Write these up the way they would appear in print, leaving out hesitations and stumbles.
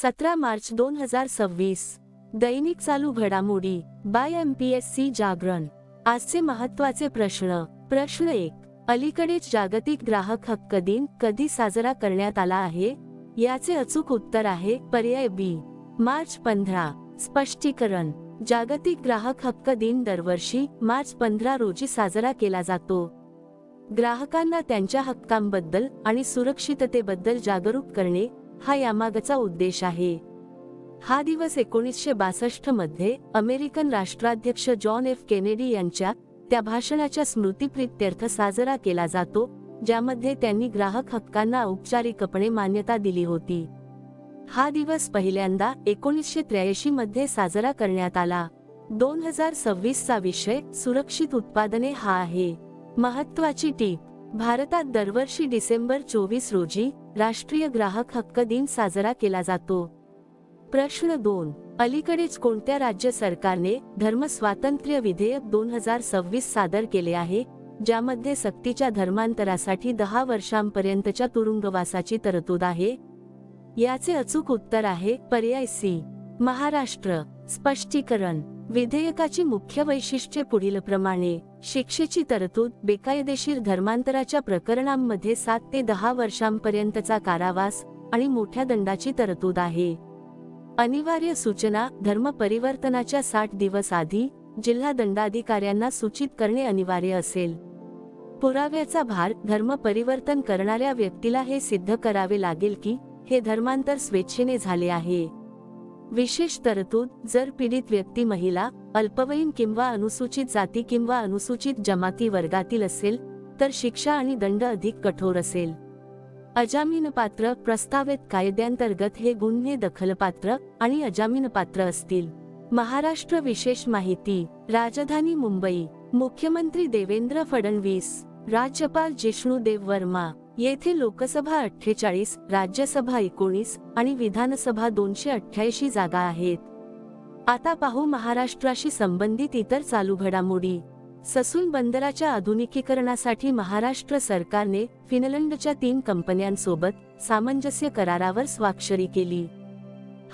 17 मार्च 2026. दैनिक चालू घडामोडी bye MPSC जागरण. आजचे महत्त्वाचे प्रश्न. प्रश्न 1. अलीकडेच जागतिक ग्राहक हक्क दिन कधी साजरा करण्यात आला आहे? याचे अचूक उत्तर आहे पर्याय बी, मार्च 15. स्पष्टीकरण. जागतिक ग्राहक हक्क दिन दरवर्षी मार्च 15 रोजी साजरा केला जातो. ग्राहकांना त्यांच्या हक्कांबद्दल आणि सुरक्षिततेबद्दल जागरूक करणे हा यामागचा उद्देश आहे. हा दिवस 1962 मध्ये अमेरिकन राष्ट्राध्यक्ष जॉन एफ केनेडी यांच्या त्या भाषणाच्या स्मृतिप्रीत्यर्थ साजरा केला जातो, ज्यामध्ये त्यांनी ग्राहक हक्कांना औपचारिकपणे मान्यता दिली होती. हा दिवस पहिल्यांदा 1983 मध्ये साजरा करण्यात आला. 2026 चा विषय सुरक्षित उत्पादने हा आहे. महत्त्वाची टीप. भारतात दरवर्षी डिसेंबर 24 रोजी राष्ट्रीय ग्राहक हक्क दिन साजरा केला जातो. प्रश्न 2. अलीकडेच कोणत्या राज्य सरकारने धर्म स्वातंत्र्य विधेयक 2026 सादर केले आहे, ज्यामध्ये सक्तीच्या धर्मांतरासाठी 10 वर्षांपर्यंतच्या तुरुंगवासाची तरतूद आहे? याचे अचूक उत्तर आहे पर्याय सी, महाराष्ट्र. स्पष्टीकरण. विधेयकाची मुख्य वैशिष्ट्ये पुढीलप्रमाणे. शिक्षेची तरतूद. बेकायदेशीर धर्मांतराच्या प्रकरणांमध्ये 7 ते 10 वर्षांपर्यंतचा कारावास आणि मोठ्या दंडाची तरतूद आहे. अनिवार्य सूचना. धर्म परिवर्तनाच्या 60 दिवस आधी जिल्हा दंडाधिकाऱ्यांना सूचित करणे अनिवार्य असेल. पुराव्याचा भार. धर्म परिवर्तन करणाऱ्या व्यक्तीला हे सिद्ध करावे लागेल की हे धर्मांतर स्वेच्छेने झाले आहे. विशेष तरतूद. जर पीडित व्यक्ती महिला, अल्पवयीन किंवा अनुसूचित जाती किंवा अनुसूचित जमाती वर्गातील असेल तर शिक्षा आणि दंड अधिक कठोर असेल. अजामीनपात्र. प्रस्तावित कायद्यांतर्गत हे गुन्हे दखलपात्र आणि अजामीनपात्र असतील. महाराष्ट्र विशेष माहिती. राजधानी मुंबई. मुख्यमंत्री देवेंद्र फडणवीस, राज्यपाल जिष्णू देव वर्मा. येथे लोकसभा 48, राज्यसभा 19 आणि विधानसभा 288 जागा आहेत. आता पाहू महाराष्ट्राशी संबंधित इतर चालू घडामोडी. ससून बंदराच्या आधुनिकीकरणासाठी महाराष्ट्र सरकारने फिनलंडच्या 3 कंपन्यांसोबत सामंजस्य करारावर स्वाक्षरी केली.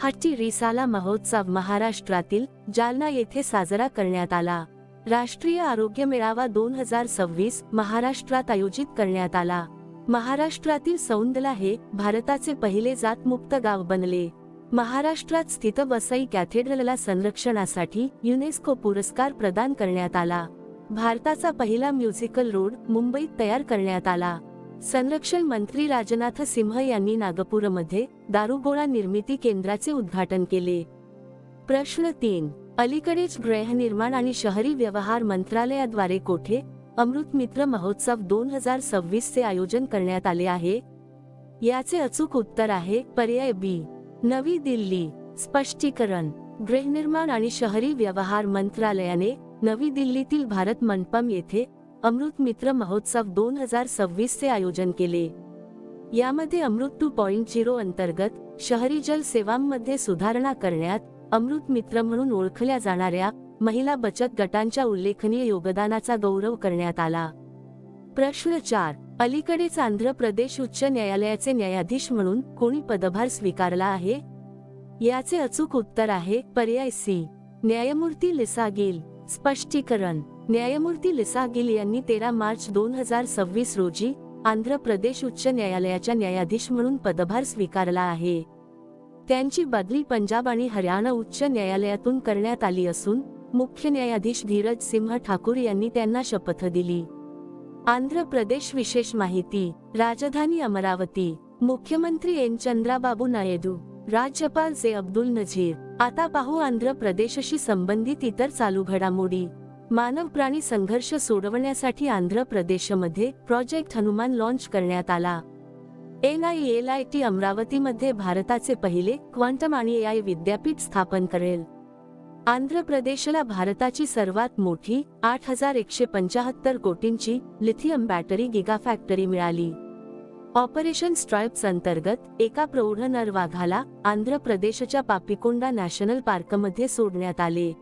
हट्टी रिसाला महोत्सव महाराष्ट्रातील जालना येथे साजरा करण्यात आला. राष्ट्रीय आरोग्य मेळावा 2026 महाराष्ट्रात आयोजित करण्यात आला. महाराष्ट्रातील सौंदला हे भारताचे पहिले जातमुक्त गाव बनले. महाराष्ट्रात स्थित वसई कॅथेड्रलला संरक्षणासाठी युनेस्को पुरस्कार प्रदान करण्यात आला. भारताचा पहिला म्युझिकल रोड मुंबईत तयार करण्यात आला. संरक्षण मंत्री राजनाथ सिंह यांनी नागपूरमध्ये दारुगोळा निर्मिती केंद्राचे उद्घाटन केले. प्रश्न 3. अलीकडेच गृहनिर्माण आणि शहरी व्यवहार मंत्रालयाद्वारे कोठे अमृत मित्र महोत्सव 2026 चे आयोजन करण्यात आले आहे? याचे अचूक उत्तर आहे पर्याय बी, नवी दिल्ली. स्पष्टीकरण. गृहनिर्माण आणि शहरी व्यवहार मंत्रालयाने नवी दिल्लीतील भारत मंडपम येथे अमृत मित्र महोत्सव 2026 चे आयोजन केले. यामध्ये अमृत 2.0 अंतर्गत शहरी जल सेवांमध्ये सुधारणा करण्यात अमृत मित्र म्हणून ओळखल्या जाणाऱ्या महिला बचत गटांच्या उल्लेखनीय योगदानाचा गौरव करण्यात आला. प्रश्न 4. अलीकडेच आंध्र प्रदेश उच्च न्यायालयाचे न्यायाधीश म्हणून कोणी पदभार स्वीकारला आहे? याचे अचूक उत्तर आहे पर्याय सी, न्यायमूर्ती लिसा गिल. स्पष्टीकरण. न्यायमूर्ती लिसा गिल यांनी 13 मार्च 2026 रोजी आंध्र प्रदेश उच्च न्यायालयाच्या न्यायाधीश म्हणून पदभार स्वीकारला आहे. त्यांची बदली पंजाब आणि हरियाणा उच्च न्यायालयातून करण्यात आली असून मुख्य न्यायाधीश धीरज सिंह ठाकूर यांनी त्यांना शपथ दिली. आंध्र प्रदेश विशेष माहिती. राजधानी अमरावती. मुख्यमंत्री एन चंद्राबाबू नायडू, राज्यपाल जे अब्दुल नझीर. आता पाहू आंध्र प्रदेशशी संबंधित इतर चालू घडामोडी. मानव प्राणी संघर्ष सोडवण्यासाठी आंध्र प्रदेशमध्ये प्रोजेक्ट हनुमान लॉन्च करण्यात आला. NILIT अमरावतीमध्ये भारताचे पहिले क्वांटम आणि AI विद्यापीठ स्थापन करेल. आंध्र प्रदेशला भारताची सर्वात मोठी 8175 कोटींची लिथियम बॅटरी गिगाफॅक्टरी मिळाली. ऑपरेशन स्ट्राइप्स अंतर्गत एका प्रौढ नर वाघाला आंध्र प्रदेशच्या पापिकोंडा नॅशनल पार्कमध्ये सोडण्यात आले.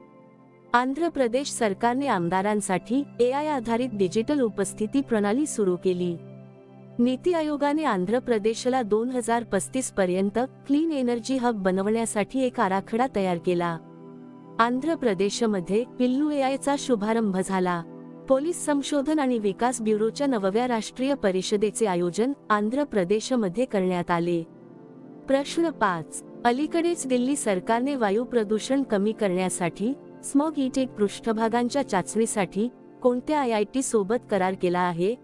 आंध्र प्रदेश सरकारने आमदारांसाठी AI आधारित डिजिटल उपस्थिती प्रणाली सुरू केली. नीती आयोगाने आंध्र प्रदेशला 2035 पर्यंत क्लीन एनर्जी हब बनवण्यासाठी एक आराखडा तयार केला. आंध्र प्रदेशमध्ये पिल्लू एआयचा शुभारंभ झाला. पोलीस संशोधन आणि विकास ब्युरोच्या 9व्या राष्ट्रीय परिषदेचे आयोजन आंध्र प्रदेशमध्ये करण्यात आले. प्रश्न 5. अलीकडेच दिल्ली सरकारने वायू प्रदूषण कमी करण्यासाठी स्मॉग इटेक पृष्ठभागांच्या चाचणीसाठी कोणत्या IIT सोबत करार केला आहे?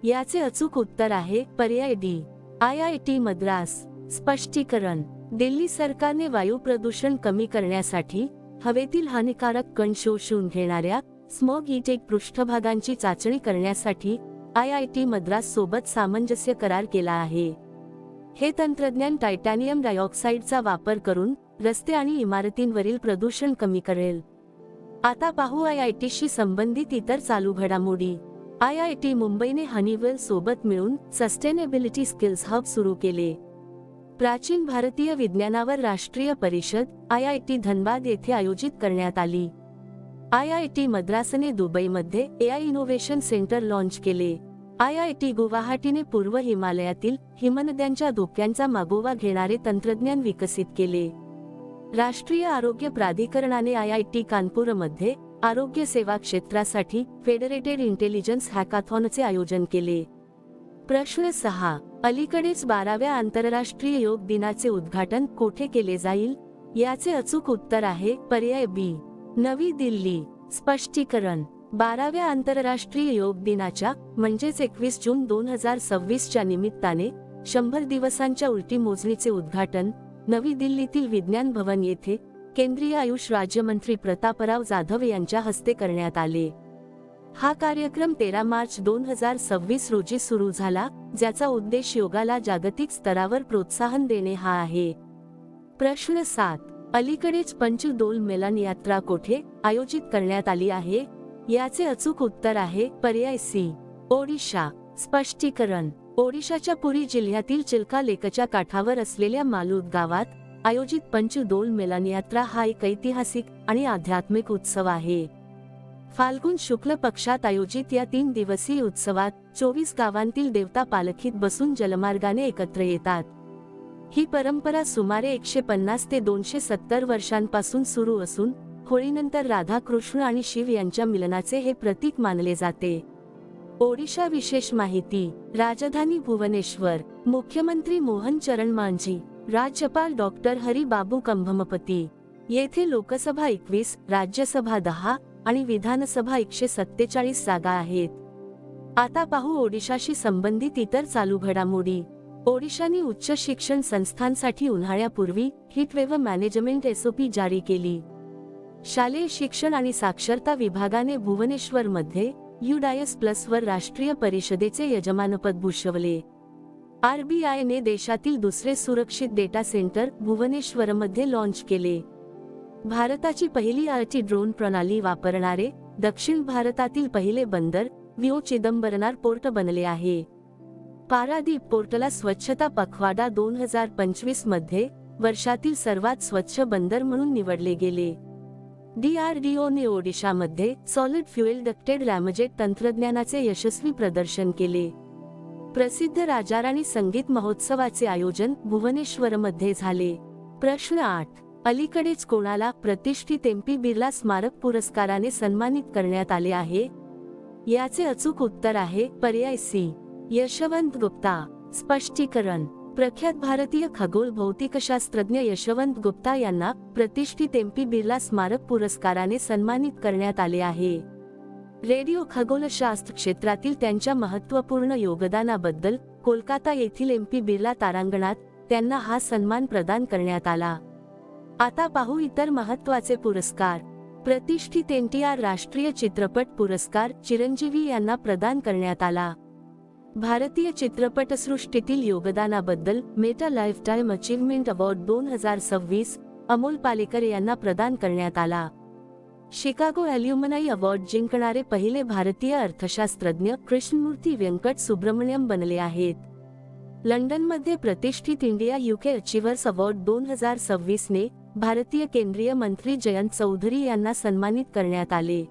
याचे अचूक उत्तर आहे पर्याय डी, IIT मद्रास. स्पष्टीकरण. दिल्ली सरकारने वायू प्रदूषण कमी करण्यासाठी हवेतील हानिकारक कण शोषून घेणाऱ्या स्मॉग इटेक पृष्ठभागांची चाचणी करण्यासाठी IIT मद्रास सोबत सामंजस्य करार केला आहे. हे तंत्रज्ञान टायटॅनियम डायऑक्साईडचा वापर करून रस्ते आणि इमारतींवरील प्रदूषण कमी करेल. आता पाहू IIT शी संबंधित इतर चालू घडामोडी. IIT मुंबईने हनीवेल सोबत मिळून सस्टेनेबिलिटी स्किल्स हब सुरू केले. प्राचीन भारतीय विज्ञानावर राष्ट्रीय परिषद IIT धनबाद येथे आयोजित करण्यात आली. IIT मद्रासने दुबईमध्ये AI इनोव्हेशन सेंटर लॉन्च केले. IIT गुवाहाटीने पूर्व हिमालयातील हिमनद्यांच्या धोक्यांचा मागोवा घेणारे तंत्रज्ञान विकसित केले. राष्ट्रीय आरोग्य प्राधिकरणाने IIT कानपूरमध्ये आरोग्य सेवा क्षेत्रासाठी फेडरेटेड इंटेलिजन्स हॅकाथॉनचे आयोजन केले. प्रश्न 6. अलीकडेच 12व्या आंतरराष्ट्रीय योग दिनाचे उद्घाटन कोठे केले जाईल? याचे अचूक उत्तर आहे पर्याय बी, नवी दिल्ली. स्पष्टीकरण. 12व्या आंतरराष्ट्रीय योग दिनाच्या म्हणजेच 21 जून 2026 च्या निमित्ताने 100 दिवसांच्या उलटी मोजणीचे उद्घाटन नवी दिल्लीतील विज्ञान भवन येथे केंद्रीय आयुष राज्यमंत्री प्रतापराव जाधव यांच्या हस्ते करण्यात आले. हा कार्यक्रम 13 मार्च 2026 रोजी सुरू झाला, ज्याचा उद्देश योगाला जागतिक स्तरावर प्रोत्साहन देणे हा आहे. प्रश्न 7. अलीकडेच पंचडोल मेलन यात्रा कोठे आयोजित करण्यात आली आहे? याचे अचूक उत्तर आहे पर्याय सी, ओडिशा. स्पष्टीकरण. ओडिशाच्या पुरी जिल्ह्यातील चिल्का लेकच्या काठावर असलेल्या मालूद गावात आयोजित पंचडोल मेलन यात्रा हा एक ऐतिहासिक आणि आध्यात्मिक उत्सव आहे. फाल्गुन शुक्ल पक्षात आयोजित या 3 दिवसीय उत्सवात 24 गावांतील देवता पालखीत बसून जलमार्गाने एकत्र येतात. ही परंपरा सुमारे 150 ते 270 वर्षांपासून सुरू असून होळीनंतर राधा कृष्ण आणि शिव यांच्या मिलनाचे हे प्रतीक मानले जाते. ओडिशा विशेष माहिती. राजधानी भुवनेश्वर. मुख्यमंत्री मोहन चरण मांझी. राज्यपाल डॉक्टर हरी बाबू कंभमपती. येथे लोकसभा 21, राज्यसभा 10 आणि विधानसभा 147 जागा आहेत. आता पाहू ओडिशाशी संबंधित इतर चालू घडामोडी. ओडिशाने उच्च शिक्षण संस्थांसाठी उन्हाळ्यापूर्वी हीटवेव्ह मॅनेजमेंट SOP जारी केली. शालेय शिक्षण आणि साक्षरता विभागाने भुवनेश्वरमध्ये UDIS+ वर राष्ट्रीय परिषदेचे यजमानपद भूषवले. RBIने देशातील दुसरे सुरक्षित डेटा सेंटर भुवनेश्वरमध्ये लॉन्च केले. भारताची पहिली RT ड्रोन प्रणाली वापरणारे दक्षिण भारतातील पहिले बंदर VO चिदंबरनार पोर्ट बनले आहे. पारादीप पोर्टला स्वच्छता पखवाडा 2025 मध्ये वर्षातील सर्वात स्वच्छ बंदर म्हणून निवडले गेले. DRDOने ओडिशामध्ये सॉलिड फ्युएल डक्टेड रॅमजेट तंत्रज्ञानाचे यशस्वी प्रदर्शन केले. प्रसिद्ध राजाराणी संगीत महोत्सवाचे आयोजन भुवनेश्वरमध्ये झाले. प्रश्न 8. अलीकडेच कोणाला प्रतिष्ठित MP बिर्ला स्मारक पुरस्काराने सन्मानित करण्यात आले आहे? याचे अचूक उत्तर आहे पर्याय सी, यशवंत गुप्ता. स्पष्टीकरण. प्रख्यात भारतीय खगोल भौतिकशास्त्रज्ञ यशवंत गुप्ता यांना प्रतिष्ठित MP बिर्ला स्मारक पुरस्काराने सन्मानित करण्यात आले आहे. रेडिओ खगोलशास्त्र क्षेत्रातील त्यांच्या महत्त्वपूर्ण योगदानाबद्दल कोलकाता येथील MP बिर्ला तारांगणात त्यांना हा सन्मान प्रदान करण्यात आला. आता पाहू इतर महत्त्वाचे पुरस्कार. प्रतिष्ठित NTR राष्ट्रीय चित्रपट पुरस्कार चिरंजीवी यांना प्रदान करण्यात आला. भारतीय चित्रपटसृष्टीतील योगदानाबद्दल Meta lifetime achievement award 2026 Amol Palekar यांना प्रदान करण्यात आला. शिकागो ॲल्युमनाई अवॉर्ड जिंकणारे पहिले भारतीय अर्थशास्त्रज्ञ कृष्णमूर्ती व्यंकट सुब्रमण्यम बनले आहेत. लंडनमध्ये प्रतिष्ठित इंडिया UK अचीव्हर्स अवॉर्ड 2026 ने भारतीय केंद्रीय मंत्री जयंत चौधरी यांना सन्मानित करण्यात आले.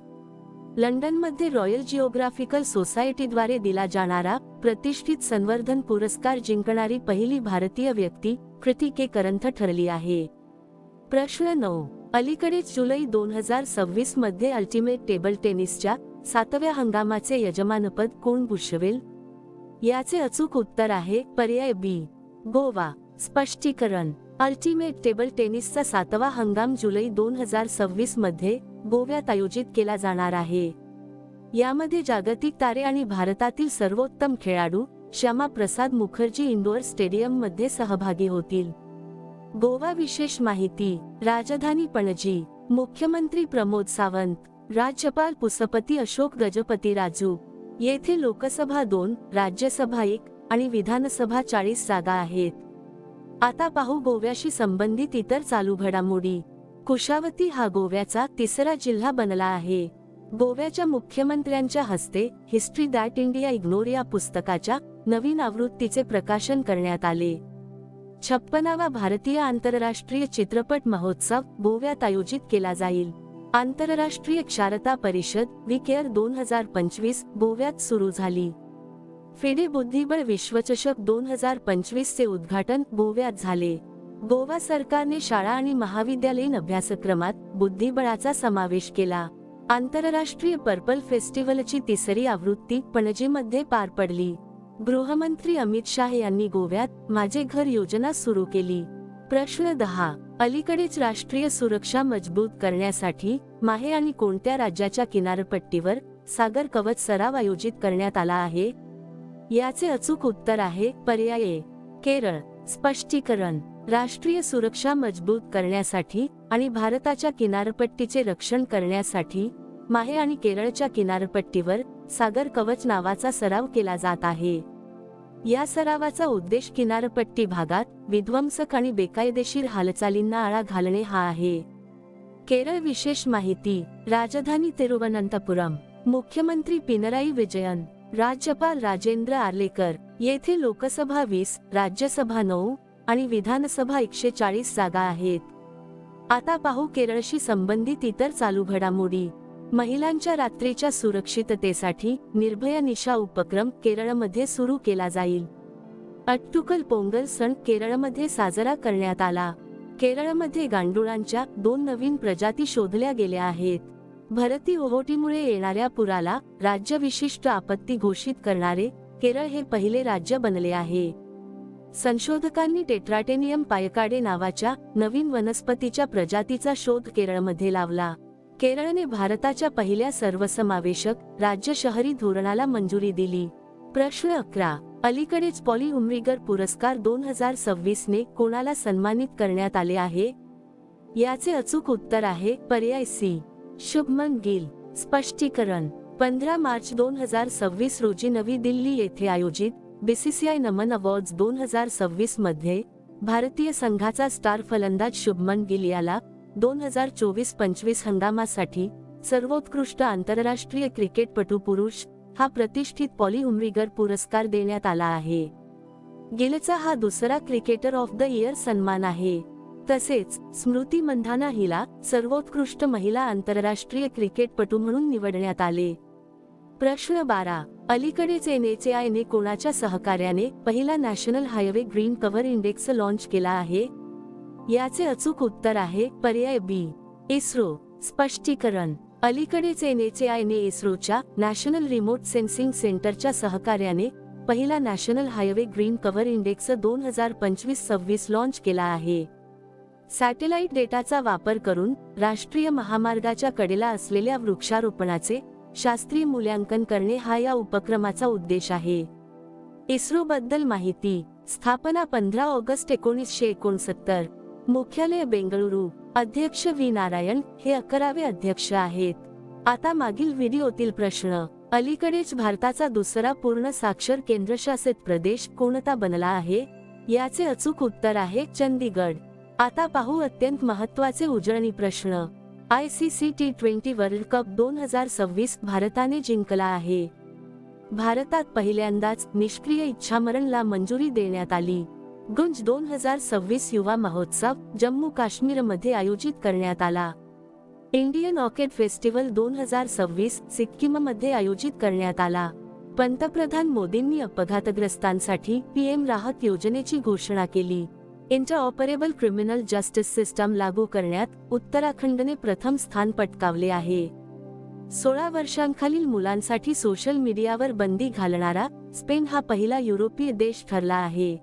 लंडनमध्ये रॉयल जिओग्राफिकल सोसायटीद्वारे दिला जाणारा प्रतिष्ठित संवर्धन पुरस्कार जिंकणारी पहिली भारतीय व्यक्ती कृती के करंथ ठरली आहे. प्रश्न 9. अलीकडेच जुलै 2026 मध्ये अल्टिमेट टेबल टेनिसच्या 7व्या हंगामाचे यजमानपद कोण भूषवेल? याचे अचूक उत्तर आहे पर्याय बी, गोवा. स्पष्टीकरण. अल्टिमेट टेबल टेनिसचा 7वा हंगाम जुलै 2026 मध्ये गोव्यात आयोजित केला जाणार आहे. यामध्ये जागतिक तारे आणि भारतातील सर्वोत्तम खेळाडू श्यामा प्रसाद मुखर्जी इंडोर स्टेडियम मध्ये सहभागी होतील. गोवा विशेष माहिती. राजधानी पणजी. मुख्यमंत्री प्रमोद सावंत. राज्यपाल पुष्पती अशोक गजपती राजू. येथे लोकसभा 2, राज्यसभा 1 आणि विधानसभा 40 जागा आहेत. आता पाहू गोव्याशी संबंधित इतर चालू घडामोडी. कुशावती हा गोव्याचा 3रा जिल्हा बनला आहे. गोव्याच्या मुख्यमंत्र्यांच्या हस्ते हिस्ट्री दॅट इंडिया इग्नोर या पुस्तकाच्या नवीन आवृत्तीचे प्रकाशन करण्यात आले. 56वा भारतीय आंतरराष्ट्रीय चित्रपट महोत्सव गोव्यात आयोजित केला जाईल. आंतरराष्ट्रीय क्षारता परिषद विकेअर 2025 गोव्यात सुरू झाली. फिडे बुद्धिबळ विश्वचषक 2025 चे उद्घाटन गोव्यात झाले. गोवा सरकारने शाळा आणि महाविद्यालयीन अभ्यासक्रमात बुद्धिबळाचा समावेश केला. आंतरराष्ट्रीय पर्पल फेस्टिवलची 3री आवृत्ती पणजीमध्ये पार पडली. गृहमंत्री अमित शाह यांनी गोव्यात माझे घर योजना सुरू केली. प्रश्न 10. अलीकडेच राष्ट्रीय सुरक्षा मजबूत करण्यासाठी माहे आणि कोणत्या राज्याच्या किनारपट्टीवर सागर कवच सराव आयोजित करण्यात आला आहे? याचे अचूक उत्तर आहे पर्याय ए, केरळ. स्पष्टीकरण. राष्ट्रीय सुरक्षा मजबूत करण्यासाठी आणि भारताच्या किनारपट्टीचे रक्षण करण्यासाठी माहे आणि केरळच्या किनारपट्टीवर सागर कवच नावाचा सराव केला जात आहे. या सरावाचा उद्देश किनारपट्टी भागात विध्वंसक आणि बेकायदेशीर हालचालींना आळा घालणे हा आहे. केरळ विशेष माहिती. राजधानी तिरुवनंतपुरम. मुख्यमंत्री पिनराई विजयन. राज्यपाल राजेंद्र आर्लेकर. येथे लोकसभा 20, राज्यसभा 9 आणि विधानसभा 140 जागा आहेत. आता पाहू केरळशी संबंधित इतर चालू घडामोडी. महिलांच्या रात्रीच्या सुरक्षिततेसाठी निर्भया निशा उपक्रम केरळमध्ये सुरू केला जाईल. अट्टुकल पोंगल सण केरळमध्ये साजरा करण्यात आला. केरळमध्ये गांडुळांच्या 2 नवीन प्रजाती शोधल्या गेल्या आहेत. भरती ओहोटीमुळे येणाऱ्या पुराला राज्यविशिष्ट आपत्ती घोषित करणारे केरळ हे पहिले राज्य बनले आहे. संशोधकांनी टेट्राटेनियम पायकाडे नावाच्या नवीन वनस्पतीच्या प्रजातीचा शोध केरळमध्ये लावला. केरळने भारताच्या पहिल्या सर्वसमावेशक राज्य शहरी धोरणाला मंजुरी दिली. प्रश्न 11. अलीकडेच पॉली उमरीगर पुरस्कार 2026 ने कोणाला सन्मानित करण्यात आले आहे? याचे अचूक उत्तर आहे पर्याय सी, शुभमन गिल. स्पष्टीकरण. 15 मार्च 2026 रोजी नवी दिल्ली येथे आयोजित बीसीसीआय नमन अवॉर्ड्स 2026 मध्ये भारतीय संघाचा स्टार फलंदाज शुभमन गिल याला 2024-25 हंगामासाठी सर्वोत्कृष्ट आंतरराष्ट्रीय क्रिकेटपटू पुरुष हा प्रतिष्ठित पॉली उमरीगर पुरस्कार देण्यात आला आहे. गिलचा हा दुसरा क्रिकेटर ऑफ द इयर सन्मान आहे. तसेच स्मृती मंधाना हिला सर्वोत्कृष्ट महिला आंतरराष्ट्रीय क्रिकेटपटू म्हणून निवडण्यात आले. प्रश्न 12. अलीकडेच NHAI ने कोणाच्या सहकार्याने पहिला national highway green cover index launch केला आहे? याचे अचूक उत्तर आहे पर्याय बी, इस्रो. स्पष्टीकरण. अलीकडेच NHAI ने इस्रोच्या नॅशनल रिमोट सेन्सिंग सेंटरच्या सहकार्याने पहिला national highway green cover index 2025-26 launch केला आहे. सॅटेलाइट डेटाचा वापर करून राष्ट्रीय महामार्गाच्या कडेला असलेल्या वृक्षारोपणाचे शास्त्रीय मूल्यांकन करणे हा या उपक्रमाचा उद्देश आहे. इस्रो बद्दल माहिती. स्थापना 15 ऑगस्ट 1969. मुख्यालय बेंगळुरू. अध्यक्ष व्ही नारायण हे 11वे अध्यक्ष आहेत. आता मागील व्हिडिओतील प्रश्न. अलीकडेच भारताचा दुसरा पूर्ण साक्षर केंद्रशासित प्रदेश कोणता बनला आहे? याचे अचूक उत्तर आहे चंदीगड. आता पाहू अत्यंत महत्त्वाचे उजळणी प्रश्न. ICC T20 वर्ल्ड कप 2026 भारताने जिंकला आहे. भारतात पहिल्यांदाच निष्क्रिय इच्छामरणला मंजुरी देण्यात आली. गुंज 2026 युवा महोत्सव जम्मू काश्मीरमध्ये आयोजित करण्यात आला. इंडियन ऑर्किड फेस्टिवल 2026 सिक्कीममध्ये आयोजित करण्यात आला. पंतप्रधान मोदींनी अपघातग्रस्तांसाठी पीएम राहत योजनेची घोषणा केली. इंटरऑपरेबल क्रिमिनल जस्टिस सिस्टम लागू करण्यात उत्तराखंडने प्रथम स्थान पटकावले आहे. 16 वर्षांखालील मुलांसाठी सोशल मीडियावर बंदी घालणारा स्पेन हा पहिला युरोपीय देश ठरला आहे.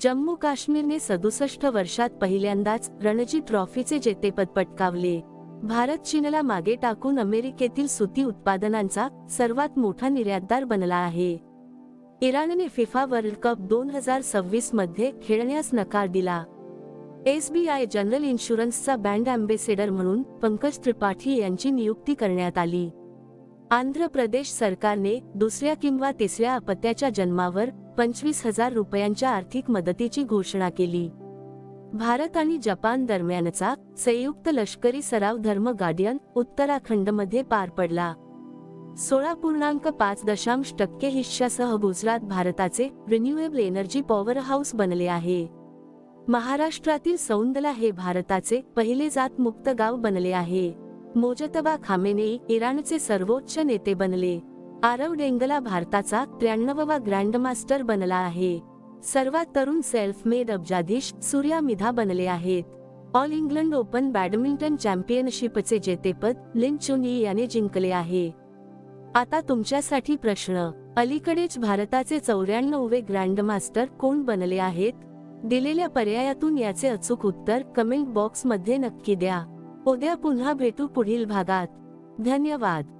जम्मू काश्मीरने 67 वर्षात पहिल्यांदाच रणजी ट्रॉफीचे जेतेपद पटकावले. भारत चीनला मागे टाकून अमेरिकेतील सुती उत्पादनांचा सर्वात मोठा निर्यातदार बनला आहे. इराणने फिफा वर्ल्ड कप 2026 मध्ये खेळण्यास नकार दिला. SBI जनरल इन्शुरन्सचा ब्रँड अँबेसेडर म्हणून पंकज त्रिपाठी यांची नियुक्ती करण्यात आली. आंध्र प्रदेश सरकारने दुसऱ्या किंवा तिसऱ्या अपत्याच्या जन्मावर 25,000 रुपयांच्या आर्थिक मदतीची घोषणा केली. भारत आणि जपान दरम्यानचा संयुक्त लष्करी सराव धर्म गार्डियन उत्तराखंडमध्ये पार पडला. 16.5% हिश्श्यासह गुजरात भारताचे रिन्युएबल एनर्जी पॉवर हाऊस बनले आहे. महाराष्ट्रातील सौंदला हे भारताचे पहिले जात-मुक्त गाव बनले आहे. मोजतबा खामेनेई इराणचे सर्वोच्च नेते बनले. आरव डेंगला भारताचा 93वा ग्रँडमास्टर बनला आहे. सर्वात तरुण सेल्फ मेड अब्जाधीश सूर्या मिधा बनले आहेत. ऑल इंग्लंड ओपन बॅडमिंटन चॅम्पियनशिपचे जेतेपद लिन चुनई याने जिंकले आहे. आता तुमच्यासाठी प्रश्न. अलीकडेच भारताचे 94वे ग्रँडमास्टर कोण बनले आहेत? दिलेल्या पर्यायातून याचे अचूक उत्तर कमेंट बॉक्समध्ये नक्की द्या. उद्या पुन्हा भेटू पुढील भागात. धन्यवाद.